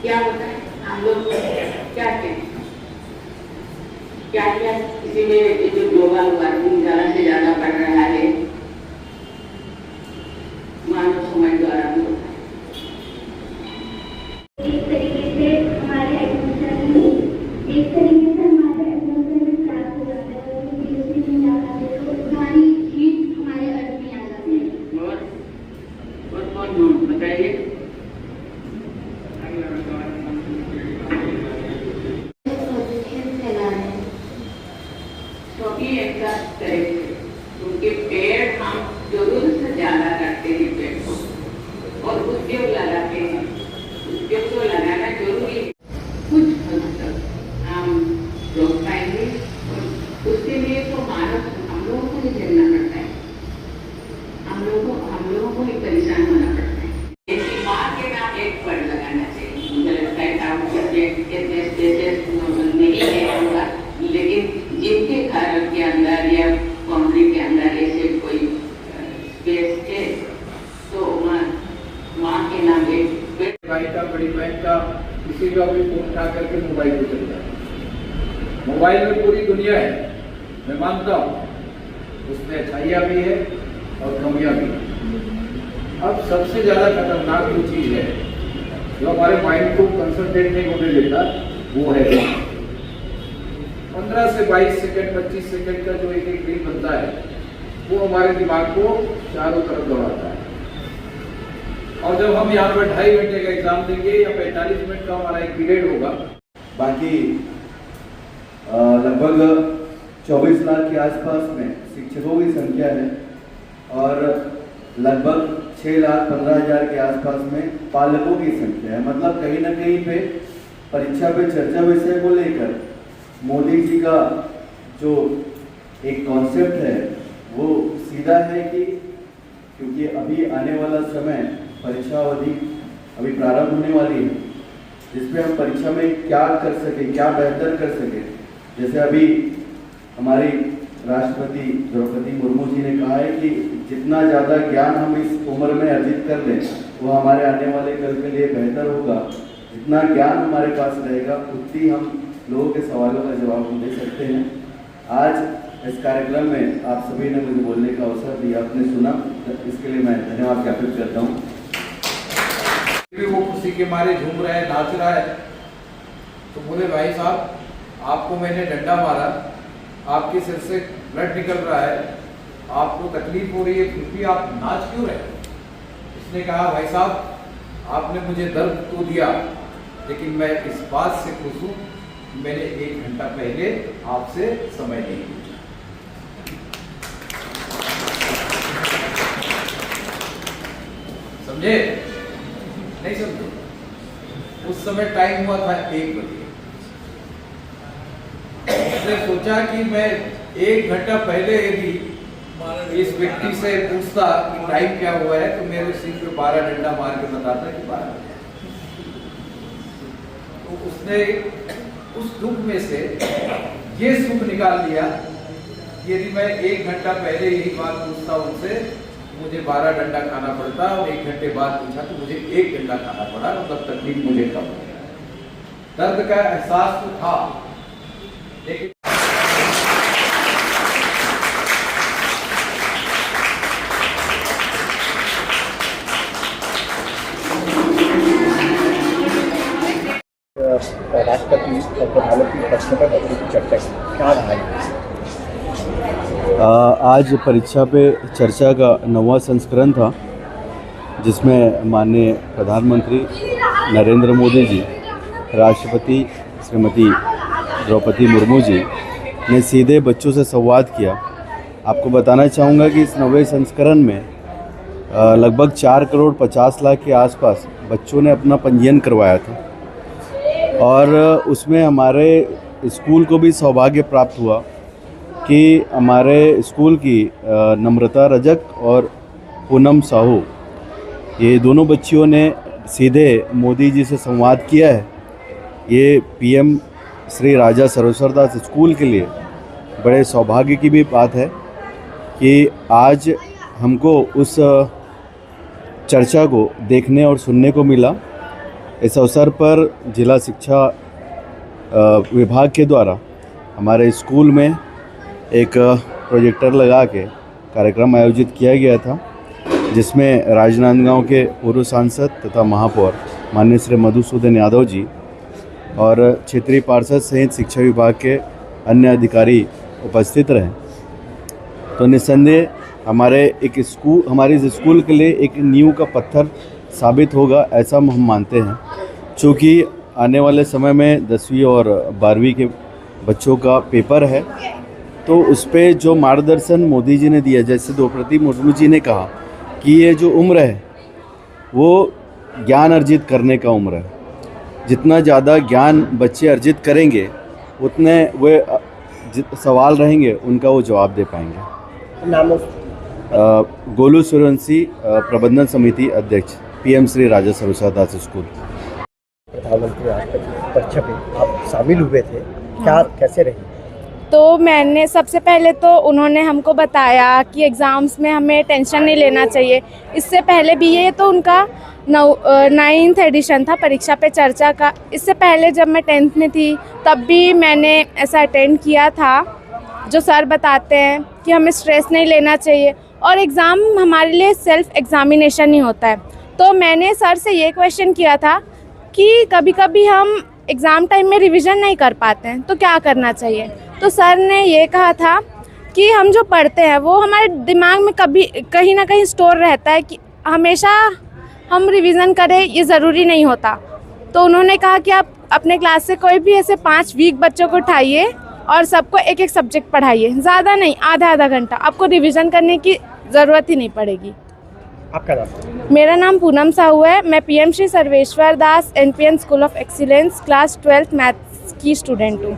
क्या होता है, हम लोग क्या कहते क्या क्या इसीलिए जो ग्लोबल वार्मिंग ज़्यादा से ज़्यादा बढ़ रहा है मानव समाज द्वारा भी होता है। एक तरीके से हमारे एटमॉस्फेयर में प्राप्त हो जाता है और उसमें नहीं जा पाते तो सारी हीट हमारे अर्थ में आ जाती है। और कौन झूठ बताइए? क्योंकि ऐसा करेंगे क्योंकि पेड़ हम जरूर से ज़्यादा करते हैं पेड़ को और उद्योग लगाते हैं। उद्योग को लगाना जरूरी है, कुछ हद तक हम रोक पाएंगे और उसके लिए तो मानव हम लोगों को ही झेलना पड़ता है, हम लोगों को ही परेशान होना पड़ता है। इसकी माँ के नाम एक पेड़ लगाना चाहिए। मुझे लगता है नहीं है होगा, लेकिन जिनके घर के अंदर या बाउंड्री के अंदर ऐसे कोई स्पेस है तो माँ के नाम एक भाई का, बड़ी बहन का, किसी का भी फोन उठा करके मोबाइल पे चलता है। मोबाइल में पूरी दुनिया है, मैं मानता हूँ उसमें अच्छाइयाँ भी है और कमियाँ भी है। अब सबसे ज़्यादा खतरनाक जो चीज़ है जो हमारे माइंड को कंसंट्रेट नहीं होने देता वो है 15 से 22 सेकंड 25 सेकंड का जो एक रील बनता है वो हमारे दिमाग को चारों तरफ दौड़ाता है। और जब हम यहाँ पर 2.5 घंटे का एग्जाम देंगे या 45 मिनट का हमारा एक पीरियड होगा, बाकी लगभग 24 लाख के आसपास में शिक्षकों की संख्या है और लगभग 6,15,000 के आसपास में पालकों की संख्या है। मतलब कहीं ना कहीं पे परीक्षा पे चर्चा विषय को लेकर मोदी जी का जो एक कॉन्सेप्ट है वो सीधा है कि क्योंकि अभी आने वाला समय परीक्षा अवधि अभी प्रारंभ होने वाली है जिसमें हम परीक्षा में क्या कर सके, क्या बेहतर कर सके। जैसे अभी हमारी राष्ट्रपति द्रौपदी मुर्मू जी ने कहा है कि जितना ज़्यादा ज्ञान हम इस उम्र में अर्जित कर लें वो हमारे आने वाले कल के लिए बेहतर होगा। जितना ज्ञान हमारे पास रहेगा उतनी हम लोगों के सवालों का जवाब हम दे सकते हैं। आज इस कार्यक्रम में आप सभी ने मुझे बोलने का अवसर दिया, आपने सुना, इसके लिए मैं धन्यवाद ज्ञापित करता हूँ। वो खुशी के मारे झूम रहा है, नाच रहा है, तो बोले भाई साहब आपको मैंने डंडा मारा, आपके सिर से ब्लड निकल रहा है, आपको तकलीफ हो रही है, फिर भी आप नाच क्यों रहे? इसने कहा भाई साहब आपने मुझे दर्द तो दिया लेकिन मैं इस बात से खुश हूँ मैंने 1 घंटा पहले आपसे समय नहीं पूछा। समझे? नहीं समझे? उस समय टाइम हुआ था 1 बजे। उसने सोचा कि मैं 1 घंटा पहले यदि इस व्यक्ति से पूछता कि टाइम क्या हुआ है तो मेरे सिर पे 12 डंडा मार के बताता कि 12। तो उसने उस दुख में से ये सुख निकाल लिया यदि मैं 1 घंटा पहले यही बात पूछता उनसे मुझे 12 डंडा खाना पड़ता और 1 घंटे बाद पूछा तो मुझे 1 डंडा खाना पड़ा, मतलब तकलीफ मुझे कम हो गया। दर्द का एहसास तो था लेकिन राष्ट्रपति और प्रधानमंत्री प्रश्न पर नौकरी की चर्चा क्या रहा है? आज परीक्षा पे चर्चा का 9वां संस्करण था जिसमें माननीय प्रधानमंत्री नरेंद्र मोदी जी, राष्ट्रपति श्रीमती द्रौपदी मुर्मू जी ने सीधे बच्चों से संवाद किया। आपको बताना चाहूँगा कि इस 9वें संस्करण में लगभग 4 करोड़ 50 लाख के आसपास बच्चों ने अपना पंजीयन करवाया था और उसमें हमारे स्कूल को भी सौभाग्य प्राप्त हुआ कि हमारे स्कूल की नम्रता रजक और पूनम साहू, ये दोनों बच्चियों ने सीधे मोदी जी से संवाद किया है। ये पीएम श्री राजा सर्वेश्वर दास स्कूल के लिए बड़े सौभाग्य की भी बात है कि आज हमको उस चर्चा को देखने और सुनने को मिला इस अवसर पर जिला शिक्षा विभाग के द्वारा हमारे स्कूल में एक प्रोजेक्टर लगा के कार्यक्रम आयोजित किया गया था, जिसमें राजनांदगांव के पूर्व सांसद तथा महापौर माननीय श्री मधुसूदन यादव जी और क्षेत्रीय पार्षद सहित शिक्षा विभाग के अन्य अधिकारी उपस्थित रहे। तो निस्संदेह हमारे इस स्कूल के लिए एक नींव का पत्थर साबित होगा, ऐसा हम मानते हैं। चूँकि आने वाले समय में 10वीं और 12वीं के बच्चों का पेपर है, तो उस पर जो मार्गदर्शन मोदी जी ने दिया, जैसे द्रौपदी मुर्मू जी ने कहा कि ये जो उम्र है वो ज्ञान अर्जित करने का उम्र है। जितना ज़्यादा ज्ञान बच्चे अर्जित करेंगे उतने वे सवाल रहेंगे उनका वो जवाब दे पाएंगे। नाम गोलू सूर्यवंशी, प्रबंधन समिति अध्यक्ष, PM श्री राजा सर्वसा दास स्कूल। प्रधानमंत्री राष्ट्रपति परीक्षा पे आप शामिल हुए थे, क्या कैसे रही? तो मैंने सबसे पहले तो उन्होंने हमको बताया कि एग्ज़ाम्स में हमें टेंशन नहीं लेना चाहिए। इससे पहले भी ये तो उनका 9th एडिशन था परीक्षा पे चर्चा का। इससे पहले जब मैं 10th में थी तब भी मैंने ऐसा अटेंड किया था, जो सर बताते हैं कि हमें स्ट्रेस नहीं लेना चाहिए और एग्ज़ाम हमारे लिए सेल्फ एग्ज़ामिनेशन ही होता है। तो मैंने सर से ये क्वेश्चन किया था कि कभी कभी हम एग्ज़ाम टाइम में रिवीजन नहीं कर पाते हैं तो क्या करना चाहिए। तो सर ने ये कहा था कि हम जो पढ़ते हैं वो हमारे दिमाग में कहीं ना कहीं स्टोर रहता है, कि हमेशा हम रिवीजन करें ये ज़रूरी नहीं होता। तो उन्होंने कहा कि आप अपने क्लास से कोई भी ऐसे 5 वीक बच्चों को उठाइए और सबको एक एक सब्जेक्ट पढ़ाइए, ज़्यादा नहीं, आधा घंटा। आपको रिवीजन करने की ज़रूरत ही नहीं पड़ेगी। आपका नाम? मेरा नाम पूनम साहू है। मैं PM Shri Sarveshwar Das NPN school of excellence class 12th maths की स्टूडेंट हूँ।